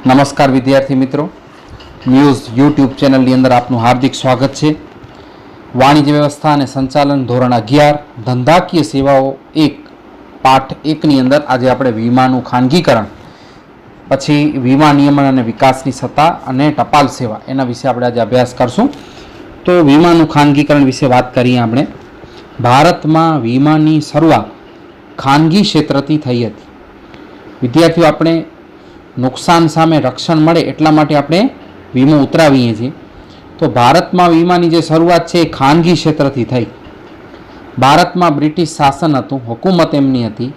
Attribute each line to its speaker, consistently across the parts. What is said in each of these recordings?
Speaker 1: नमस्कार विद्यार्थी मित्रों, न्यूज़ यूट्यूब चैनल अंदर आपनु हार्दिक स्वागत है। वाणिज्य व्यवस्था और संचालन धोरण 11 धंधाकीय सेवाओं 1 पाठ 1 नी अंदर आज आपणे वीमानुं खानगीकरण पछी वीमा नियमन और विकासनी सत्ता और टपाल सेवा एना विषे आपणे आज अभ्यास करशुं। तो वीमानुं खानगीकरण विषे बात करीए आपणे। भारत में वीमानी शरूआत खानगी क्षेत्रथी थई हती। विद्यार्थीओ आपणे नुकसान सामे रक्षण मळे एटला माटे आपणे वीमो उतरावीए छीए। तो भारत में वीमानी जे शरूआत छे खानगी क्षेत्रथी थई। भारत में ब्रिटिश शासन हतुं, हुकूमत एमनी हती।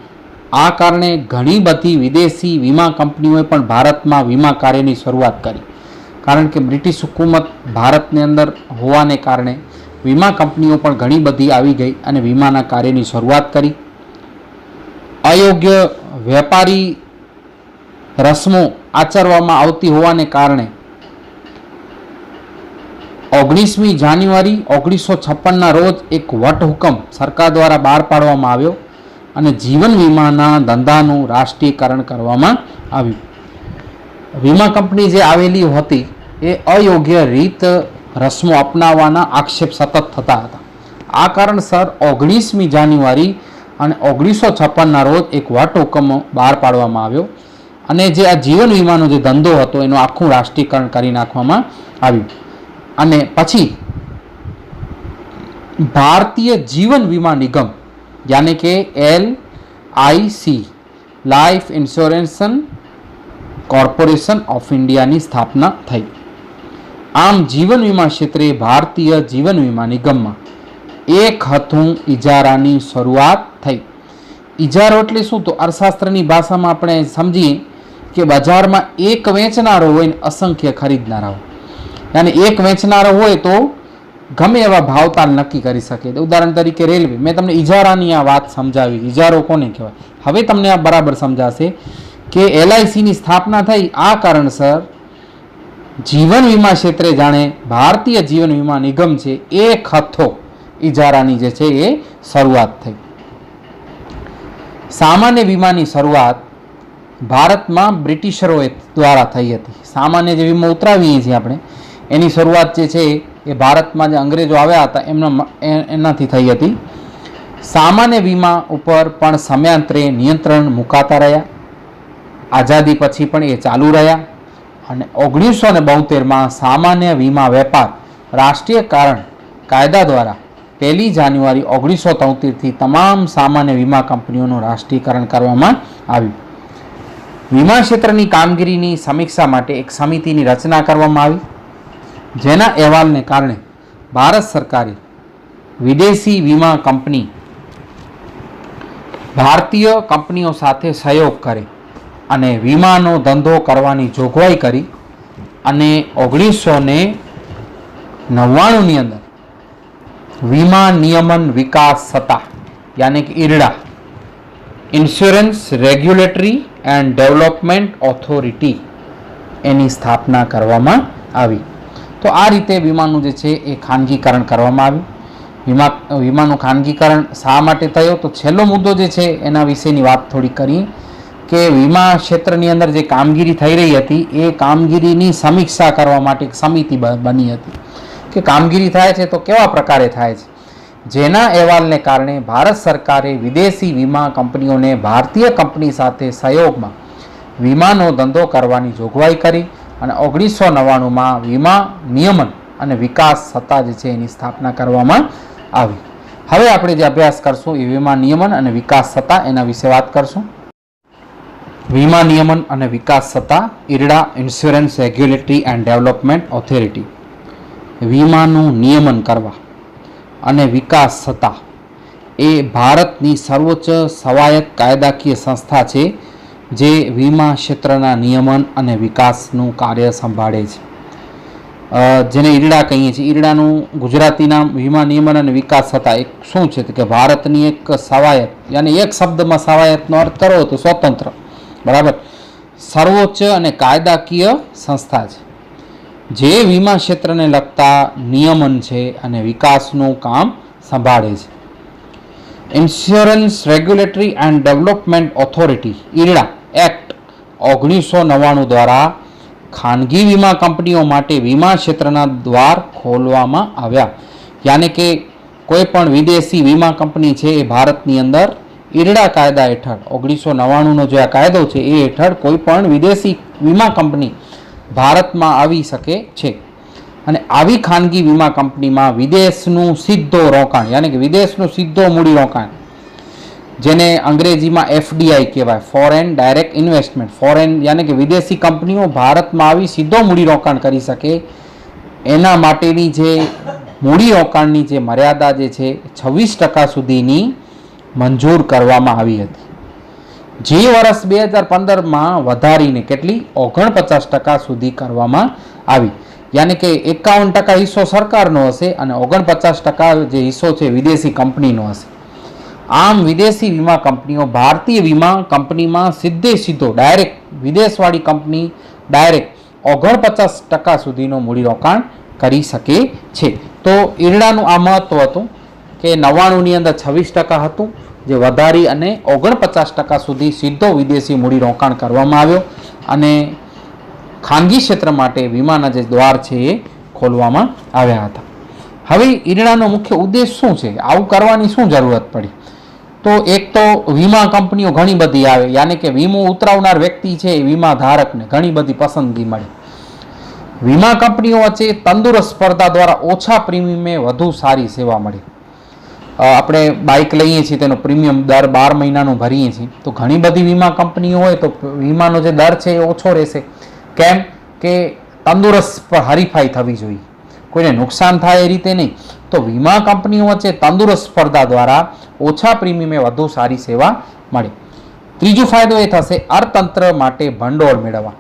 Speaker 1: आ कारणे घणी बधी विदेशी वीमा कंपनीओए पण भारत में वीमा कार्यनी शरूआत करी। कारण के ब्रिटिश हुकूमत भारतने अंदर होवाने कारणे वीमा कंपनीओ पण घणी बधी आवी गई अने वीमाना कार्यनी शरूआत करी। अयोग्य वेपारी रस्मों आचरवामां आवती होवाने कारणे 19मी जान्युआरी 1956 ना रोज एक वटहुकम सरकार द्वारा बहार पाडवामां आव्यो अने जीवन वीमाना धंधानुं राष्ट्रीयकरण करवामां आव्युं। वीमा कंपनी जे आवेली हती ए अयोग्य रीत रस्मों अपनाववाना आक्षेप सतत थता हता। आ कारणसर 19मी जान्युआरी अने 1956 ना रोज एक वटहुकम बहार पाडवामां आव्यो अने जे आ जीवन वीमानो जे धंधो हतो एनो आखुं राष्ट्रीयकरण करी नाखवामां आव्युं। अने पछी भारतीय जीवन वीमा निगम यानी के LIC life insurance corporation of India नी स्थापना थई। आम जीवन वीमा क्षेत्रे भारतीय जीवन वीमा निगम में एक हथुं इजारानी शरूआत थई। इजारो एटले शुं? तो अर्थशास्त्रनी भाषामां आपणे समजीए कि बजार में एक वेचनारो होय ने असंख्य खरीदनारा हो। यानी एक वेचनारो होय तो गमे एवा भावताल नक्की करी सके। उदाहरण तरीके रेलवे, मैं तमने इजारानी आ वात समजावी। इजारो कोने कहेवाय हवे तमने आ बराबर समजाशे कि LIC नी स्थापना थई। आ कारणसर जीवन वीमा क्षेत्रे जाणे भारतीय जीवन वीमा निगम छे एक हथो इजारानी जे छे ए शरूआत थई। सामान्य वीमानी शरूआत भारत में ब्रिटिशरों द्वारा थई हती। सामान्य जे वीमो उतरावीए छीए आपणे एनी शरूआत जे छे ए भारत में जे अंग्रेजो आव्या हता एनाथी थई हती। सामान्य वीमा उपर पण समयांतरे नियंत्रण मुकाता रह्या। आजादी पछी पण ए चालू रह्या अने 1972 में सामान्य वीमा वेपार राष्ट्रीयकरण कायदा द्वारा 1 जान्युआरी 1973 थी तमाम सामान्य वीमा कंपनीओनुं राष्ट्रीयकरण करवामां आव्युं। वीमा क्षेत्रनी कामगीरीनी समीक्षा माटे एक समितिनी रचना करवामां आवी, जेना अहेवालने कारणे भारत सरकारे विदेशी वीमा कंपनी भारतीय कंपनीओ साथे सहयोग करे अने वीमानो धंधो करवानी जोगवाई करी अने 1999 नी अंदर वीमा नियमन विकास सत्ता यानी कि IRDA insurance regulatory and development authority any स्थापना करवामां आवी। तो आ रीते वीमानुं जे छे ए खानगीकरण करवामां आव्युं। वीमानुं खानगीकरण शा माटे थयो? तो छेल्लो मुद्दो जे छे एना विशेनी वात थोड़ी करीए कि वीमा क्षेत्रनी अंदर जे कामगीरी थई रही हती ए कामगीरीनी समीक्षा करवा माटे एक समिति बनी हती कि कामगीरी थाय छे तो केवा प्रकारे थाय छे। जेना अहेवालने कारणे भारत सरकारे विदेशी वीमा कंपनीओने भारतीय कंपनी साथे सहयोगमां वीमानो धंधो करवानी जोगवाई करी अने 1999 में वीमा नियमन अने विकास सत्ता जे छे एनी स्थापना करवामां आवी। हवे आपणे जे अभ्यास करशुं ए वीमा नियमन अने विकास सत्ता एना विषे वात करशुं। वीमा नियमन अने विकास सत्ता IRDA insurance regulatory and development authority. वीमानुं नियमन करवा अने विकास सत्ता ए भारतनी सर्वोच्च स्वायत्त कायदाकीय संस्था छे जे वीमा क्षेत्रना नियमन अने विकासनुं कार्य संभाळे छे। जेने IRDA कहीए छीए। IRDAनुं गुजराती नाम वीमा नियमन अने विकास सत्ता एक शुं छे तो कि भारतनी एक स्वायत्त यानी एक शब्दमां स्वायत्तनो अर्थ करो तो स्वतंत्र बराबर सर्वोच्च अने कायदाकीय संस्था छे जे वीमा क्षेत्रने लगता नियमन छे अने विकासनुं काम संभाळे छे। Insurance regulatory and development authority IRDA act 1999 द्वारा ખાનગી વીમા કંપનીઓ માટે વીમા ક્ષેત્રના દ્વાર ખોલવામાં આવ્યા. યાને કે કોઈ પણ વિદેશી વીમા કંપની છે એ ભારતની અંદર ઈરડા કાયદા હેઠળ 1999નો જે આ કાયદો છે એ હેઠળ કોઈ પણ વિદેશી વીમા કંપની ભારતમાં આવી શકે છે. અને આવી ખાનગી વીમા કંપનીમાં વિદેશનું સીધો રોકાણ યાની કે વિદેશનું સીધો મૂડી રોકાણ, જેને અંગ્રેજીમાં FDI કહેવાય, ફોરેન ડાયરેક્ટ ઇન્વેસ્ટમેન્ટ. ફોરેન યાની કે વિદેશી કંપનીઓ ભારતમાં આવી સીધો મૂડી રોકાણ કરી શકે એના માટેની જે મૂડી રોકાણની જે મર્યાદા જે છે 26% સુધીની મંજૂર કરવામાં આવી હતી. જે વર્ષ 2015માં વધારીને કેટલી 49% સુધી કરવામાં આવી. યાની કે 51% હિસ્સો સરકારનો હશે અને 49% જે હિસ્સો છે વિદેશી કંપનીનો હશે. આમ વિદેશી વીમા કંપનીઓ ભારતીય વીમા કંપનીમાં સીધો ડાયરેક્ટ વિદેશવાળી કંપની ડાયરેક્ટ 49% સુધીનો મૂડીરોકાણ કરી શકે છે. તો ઈરડાનું આ મહત્વ હતું કે 99ની અંદર 26% હતું, જે વધારી અને 49% સુધી સીધો વિદેશી મૂડીરોકાણ કરવામાં આવ્યો અને ખાનગી ક્ષેત્ર માટે વીમાના જે દ્વાર છે એ ખોલવામાં આવ્યા હતા. હવે ઈરડાનો મુખ્ય ઉદ્દેશ શું છે? આવું કરવાની શું જરૂરત પડી? તો એક તો વીમા કંપનીઓ ઘણી બધી આવે, યાની કે વીમો ઉતરાવનાર વ્યક્તિ છે એ વીમા ધારકને ઘણી બધી પસંદગી મળે. વીમા કંપનીઓ વચ્ચે તંદુરસ્ત સ્પર્ધા દ્વારા ઓછા પ્રીમિયમે વધુ સારી સેવા મળે. આપણે બાઇક લઈએ છીએ તેનો પ્રીમિયમ દર 12 મહિનાનું ભરીએ છીએ, તો ઘણી બધી વીમા કંપનીઓ હોય તો વીમાનો જે દર છે એ ઓછો રહેશે. કેમ કે તંદુરસ્ત હરીફાઈ થવી જોઈએ, કોઈને નુકસાન થાય એ રીતે નહીં. તો વીમા કંપનીઓ વચ્ચે તંદુરસ્ત સ્પર્ધા દ્વારા ઓછા પ્રીમિયમે વધુ સારી સેવા મળે. ત્રીજો ફાયદો એ થશે અર્થતંત્ર માટે ભંડોળ મેળવવા.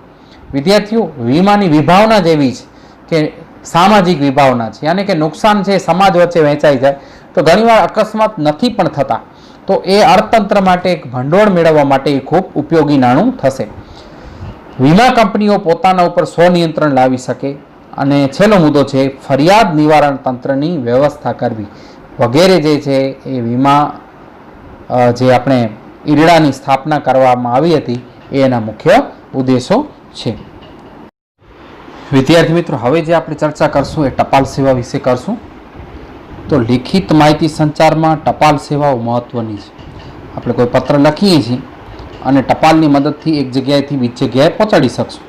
Speaker 1: વિદ્યાર્થીઓ, વીમાની વિભાવના જેવી છે કે સામાજિક વિભાવના છે, યાની કે નુકસાન છે સમાજ વચ્ચે વહેંચાઈ જાય તો ઘણીવાર અકસ્માત નથી પણ થતા, તો એ અર્થતંત્ર માટે એક ભંડોળ મેળવવા માટે ખૂબ ઉપયોગી નાણું થશે. વીમા કંપનીઓ પોતાના ઉપર સ્વનિયંત્રણ લાવી શકે. અને છેલ્લો મુદ્દો છે ફરિયાદ નિવારણ તંત્રની વ્યવસ્થા કરવી. વગેરે જે છે એ વીમા જે આપણે ઈરડાની સ્થાપના કરવામાં આવી હતી એ એના મુખ્ય ઉદ્દેશો છે. વિદ્યાર્થી મિત્રો, હવે જે આપણે ચર્ચા કરશું એ ટપાલ સેવા વિશે કરશું. તો લિખિત માહિતી સંચારમાં ટપાલ સેવાઓ મહત્વની છે. આપણે કોઈ પત્ર લખીએ છીએ અને ટપાલની મદદથી એક જગ્યાએથી બીજી જગ્યાએ પહોંચાડી શકશું.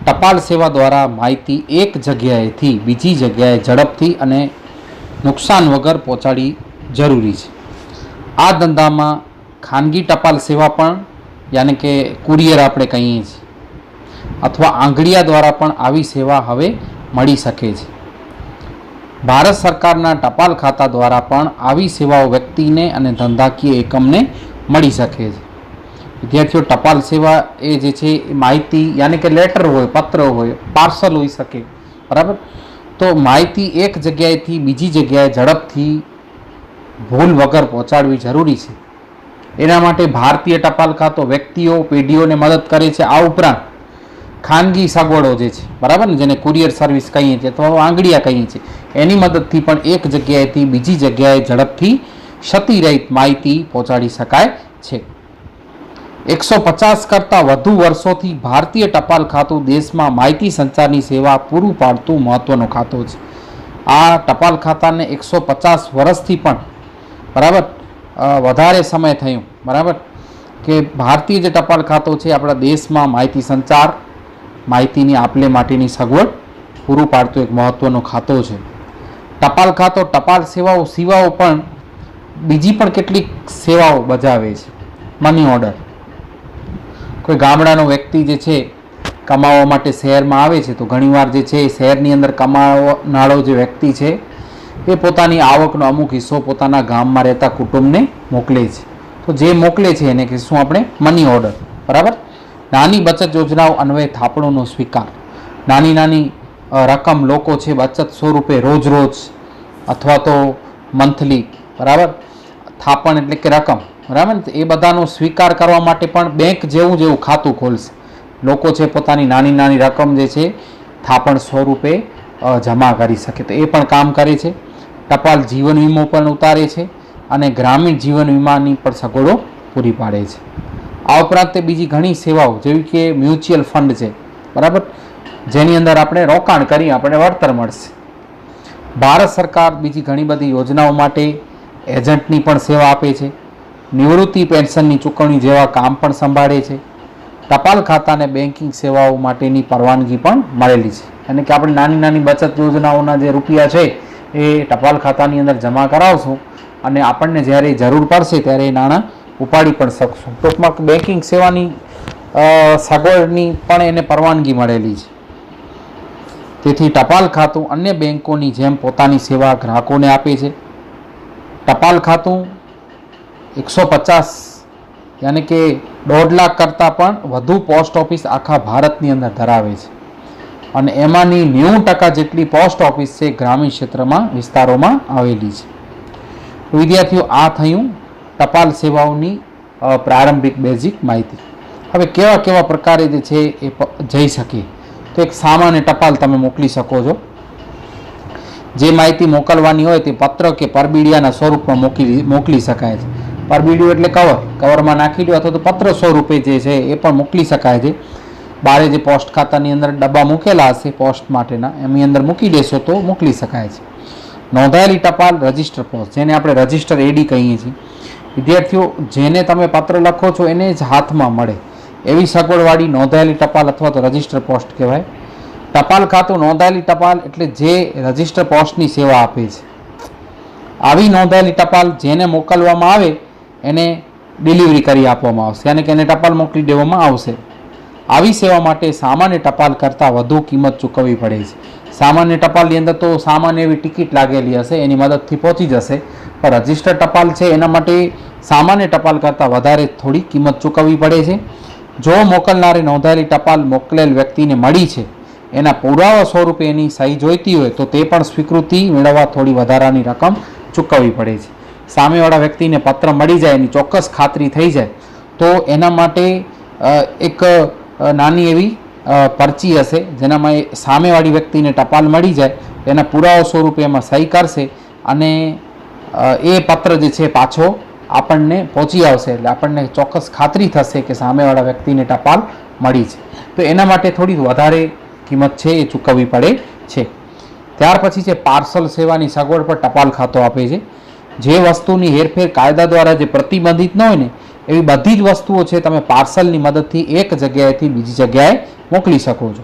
Speaker 1: ટપાલ સેવા દ્વારા માહિતી એક જગ્યાએથી બીજી જગ્યાએ ઝડપથી અને નુકસાન વગર પહોંચાડી જરૂરી છે. આ ધંધામાં ખાનગી ટપાલ સેવા પણ યાની કે કુરિયર આપણે કહીએ છીએ અથવા આંગળીયા દ્વારા પણ આવી સેવા હવે મળી શકે છે. ભારત સરકારના ટપાલ ખાતા દ્વારા પણ આવી સેવાઓ વ્યક્તિને અને ધંધાકીય એકમને મળી શકે છે. વિદ્યાર્થીઓ, ટપાલ સેવા એ જે છે એ માહિતી યાની કે લેટર હોય, પત્ર હોય, પાર્સલ હોઈ શકે, બરાબર. તો માહિતી એક જગ્યાએથી બીજી જગ્યાએ ઝડપથી ભૂલ વગર પહોંચાડવી જરૂરી છે. એના માટે ભારતીય ટપાલ ખાતો વ્યક્તિઓ પેઢીઓને મદદ કરે છે. આ ઉપરાંત ખાનગી સગવડો જે છે, બરાબર ને, જેને કુરિયર સર્વિસ કહીએ છીએ અથવા આંગળીયા કહીએ છીએ, એની મદદથી પણ એક જગ્યાએથી બીજી જગ્યાએ ઝડપથી ક્ષતિરહિત માહિતી પહોંચાડી શકાય છે. 150 કરતાં વધુ વર્ષોથી ભારતીય ટપાલ ખાતું દેશમાં માહિતી સંચારની સેવા પૂરું પાડતું મહત્વનું ખાતું છે. આ ટપાલ ખાતાને 150 વર્ષથી પણ બરાબર વધારે સમય થયું, બરાબર, કે ભારતીય જે ટપાલ ખાતું છે આપણા દેશમાં માહિતી સંચાર, માહિતીની આપલે માટેની સગવડ પૂરું પાડતું એક મહત્વનું ખાતું છે. ટપાલ ખાતો ટપાલ સેવાઓ પણ બીજી પણ કેટલીક સેવાઓ બજાવે છે. મની ઓર્ડર, કોઈ ગામડાનો વ્યક્તિ જે છે કમાવા માટે શહેરમાં આવે છે તો ઘણીવાર જે છે શહેરની અંદર કમાનારો જે વ્યક્તિ છે એ પોતાની આવકનો અમુક હિસ્સો પોતાના ગામમાં રહેતા કુટુંબને મોકલે છે. તો જે મોકલે છે એને કહીશું આપણે મની ઓર્ડર, બરાબર. નાની બચત યોજનાઓ અન્વયે થાપણોનો સ્વીકાર. નાની રકમ લોકો છે બચત 100 રૂપિયા રોજ અથવા તો મંથલી, બરાબર, થાપણ એટલે કે રકમ, બરાબર, એ બધાનો સ્વીકાર કરવા માટે પણ બેંક જેવું ખાતું ખોલશે. લોકો છે પોતાની નાની રકમ જે છે થાપણ 100 રૂપિયા જમા કરી શકે, તો એ પણ કામ કરે છે. ટપાલ જીવન વીમો પણ ઉતારે છે અને ગ્રામીણ જીવન વીમાની પણ સગવડો પૂરી પાડે છે. આ ઉપરાંત તે બીજી ઘણી સેવાઓ જેવી કે મ્યુચ્યુઅલ ફંડ છે, બરાબર, જેની અંદર આપણે રોકાણ કરી આપણે વળતર મળશે. ભારત સરકાર બીજી ઘણી બધી યોજનાઓ માટે એજન્ટની પણ સેવા આપે છે. નિવૃત્તિ પેન્શનની ચૂકવણી જેવા કામ પણ સંભાળે છે. ટપાલ ખાતાને બેન્કિંગ સેવાઓ માટેની પરવાનગી પણ મળેલી છે. એટલે કે આપણે નાની નાની બચત યોજનાઓના જે રૂપિયા છે એ ટપાલ ખાતાની અંદર જમા કરાવશું અને આપણને જ્યારે જરૂર પડશે ત્યારે એ નાણાં ઉપાડી પણ શકશું. ટૂંકમાં બેન્કિંગ સેવાની સગવડની પણ એને પરવાનગી મળેલી છે. તેથી ટપાલ ખાતું અન્ય બેન્કોની જેમ પોતાની સેવા ગ્રાહકોને આપે છે. ટપાલ ખાતું 150 યાની કે 1.5 લાખ કરતાં પણ વધુ પોસ્ટ ઓફિસ આખા ભારતની અંદર ધરાવે છે અને એમાંની 90% જેટલી પોસ્ટ ઓફિસ છે ગ્રામીણ ક્ષેત્રમાં વિસ્તારોમાં આવેલી છે. વિદ્યાર્થીઓ, આ થયું ટપાલ સેવાઓની પ્રારંભિક બેઝિક માહિતી. હવે કેવા કેવા પ્રકારે જે છે એ જઈ શકે, તો એક સામાન્ય ટપાલ તમે મોકલી શકો છો. જે માહિતી મોકલવાની હોય તે પત્ર કે પરબીડિયાના સ્વરૂપમાં મોકલી શકાય છે. પરબીડિયું એટલે કવરમાં નાખી દો અથવા તો પત્ર સ્વરૂપે જે છે એ પણ મોકલી શકાય છે. બારે જે પોસ્ટ ખાતાની અંદર ડબ્બા મૂકેલા હશે પોસ્ટ માટેના, એની અંદર મૂકી દેશો તો મોકલી શકાય છે. નોંધાયેલી ટપાલ રજિસ્ટર પોસ્ટ, જેને આપણે રજિસ્ટર એડી કહીએ છીએ. વિદ્યાર્થીઓ, જેને તમે પત્ર લખો છો એને જ હાથમાં મળે એવી સગવડવાળી નોંધાયેલી ટપાલ અથવા તો રજિસ્ટર પોસ્ટ કહેવાય. ટપાલ ખાતું નોંધાયેલી ટપાલ એટલે જે રજિસ્ટર પોસ્ટની સેવા આપે છે. આવી નોંધાયેલી ટપાલ જેને મોકલવામાં આવે એને ડિલિવરી કરી આપવામાં આવશે, યાની કે એને ટપાલ મોકલી દેવામાં આવશે. આવી સેવા માટે સામાન્ય ટપાલ કરતાં વધુ કિંમત ચૂકવવી પડે છે. સામાન્ય ટપાલની અંદર તો સામાન્ય એવી ટિકિટ લાગેલી હશે, એની મદદથી પહોંચી જશે. પણ રજિસ્ટર ટપાલ છે એના માટે સામાન્ય ટપાલ કરતાં વધારે થોડી કિંમત ચૂકવવી પડે છે. જો મોકલનારી નોંધાયેલી ટપાલ મોકલેલ વ્યક્તિને મળી છે, એના પુરાવા સ્વરૂપે એની સહી જોઈતી હોય તો તે પણ સ્વીકૃતિ મેળવવા થોડી વધારાની રકમ ચૂકવવી પડે છે. સામેવાળા વ્યક્તિને પત્ર મળી જાય, એની ચોક્કસ ખાતરી થઈ જાય તો એના માટે એક નાની એવી પરચી હશે જેનામાં એ સામેવાળી વ્યક્તિને ટપાલ મળી જાય, એના પુરાવા સ્વરૂપે એમાં સહી કરશે અને એ પત્ર જે છે પાછો આપણને પહોંચી આવશે. એટલે આપણને ચોક્કસ ખાતરી થશે કે સામેવાળા વ્યક્તિને ટપાલ મળી છે. તો એના માટે થોડી વધારે કિંમત છે એ ચૂકવવી પડે છે. ત્યાર પછી છે પાર્સલ સેવાની સગવડ પર ટપાલ ખાતું આપે છે. જે વસ્તુની હેરફેર કાયદા દ્વારા જે પ્રતિબંધિત ન હોય ને એવી બધી જ વસ્તુઓ છે તમે પાર્સલની મદદથી એક જગ્યાએથી બીજી જગ્યાએ મોકલી શકો છો.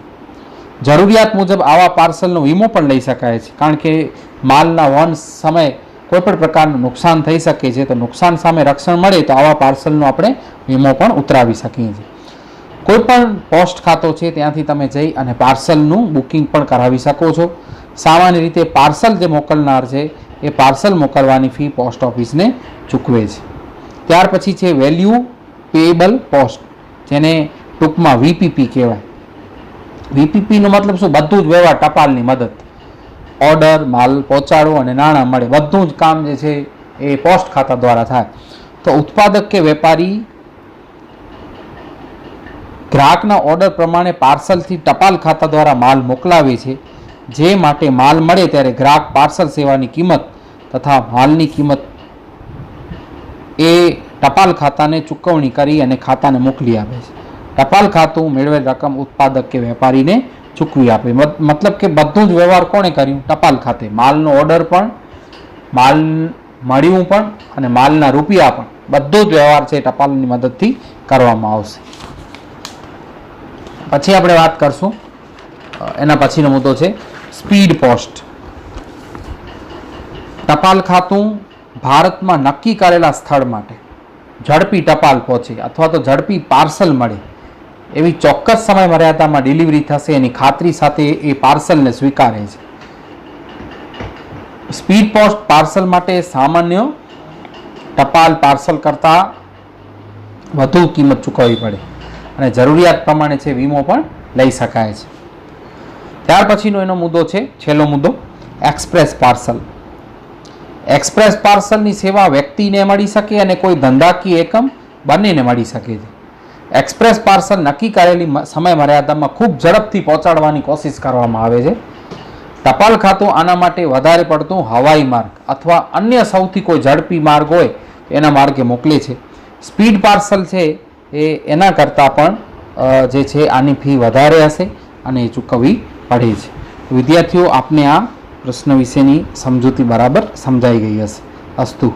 Speaker 1: જરૂરિયાત મુજબ આવા પાર્સલનો વીમો પણ લઈ શકાય છે, કારણ કે માલના વહન સમયે કોઈપણ પ્રકારનું નુકસાન થઈ શકે છે. તો નુકસાન સામે રક્ષણ મળે તો આવા પાર્સલનો આપણે વીમો પણ ઉતરાવી શકીએ છીએ. કોઈ પણ પોસ્ટ ખાતો છે ત્યાંથી તમે જઈ અને પાર્સલનું બુકિંગ પણ કરાવી શકો છો. સામાન્ય રીતે પાર્સલ જે મોકલનાર છે એ પાર્સલ મોકલવાની ફી પોસ્ટ ઓફિસને ચૂકવે છે. ત્યાર પછી છે વેલ્યુ પેએબલ પોસ્ટ, જેને ટૂંકમાં વીપીપી કહેવાય. વીપીપીનો મતલબ શું? બધું જ વ્યવહાર ટપાલની મદદ, ઓર્ડર, માલ પહોંચાડો અને નાણાં મળે, બધું જ કામ જે છે એ પોસ્ટ ખાતા દ્વારા થાય. તો ઉત્પાદક કે વેપારી ગ્રાહકના ઓર્ડર પ્રમાણે પાર્સલથી ટપાલ ખાતા દ્વારા માલ મોકલાવે છે. જે માટે માલ મળે ત્યારે ગ્રાહક પાર્સલ સેવાની કિંમત તથા માલની કિંમત એ ટપાલ ખાતાને ચૂકવણી કરી અને ખાતાને મોકલી આપે છે. ટપાલ ખાતું મેળવેલ રકમ ઉત્પાદક કે વેપારીને ચૂકવી આપે. મતલબ કે બધું જ વ્યવહાર કોણે કર્યું? ટપાલ ખાતે. માલનો ઓર્ડર પણ, માલ મળ્યું પણ અને માલના રૂપિયા પણ, બધો જ વ્યવહાર છે ટપાલની મદદથી કરવામાં આવશે. પછી આપણે વાત કરશું, એના પછીનો મુદ્દો છે સ્પીડ પોસ્ટ. ટપાલ ખાતું ભારતમાં નક્કી કરેલા સ્થળ માટે ઝડપી ટપાલ પહોંચે અથવા તો ઝડપી પાર્સલ મળે એવી ચોક્કસ સમય મર્યાદામાં ડિલિવરી થશે એની ખાતરી સાથે એ પાર્સલને સ્વીકારે છે. સ્પીડ પોસ્ટ પાર્સલ માટે સામાન્ય ટપાલ પાર્સલ કરતાં વધુ કિંમત ચૂકવવી પડે અને જરૂરિયાત પ્રમાણે છે વીમો પણ લઈ શકાય છે. ત્યાર પછીનો એનો મુદ્દો છે, છેલ્લો મુદ્દો, એક્સપ્રેસ પાર્સલ. એક્સપ્રેસ પાર્સલની સેવા વ્યક્તિને મળી શકે અને કોઈ ધંધાકીય એકમ બંનેને મળી શકે છે. એક્સપ્રેસ પાર્સલ નક્કી કરેલી સમય મર્યાદામાં ખૂબ ઝડપથી પહોંચાડવાની કોશિશ કરવામાં આવે છે. ટપાલ ખાતું આના માટે વધારે પડતું હવાઈ માર્ગ અથવા અન્ય સૌથી કોઈ ઝડપી માર્ગ હોય એના માર્ગે મોકલે છે. સ્પીડ પાર્સલ છે એ એના કરતાં પણ જે છે આની ફી વધારે હશે અને એ ચૂકવવી પડે છે. વિદ્યાર્થીઓ, આપને આ પ્રશ્ન વિશેની સમજૂતી બરાબર સમજાઈ ગઈ હશે. અસ્તુ.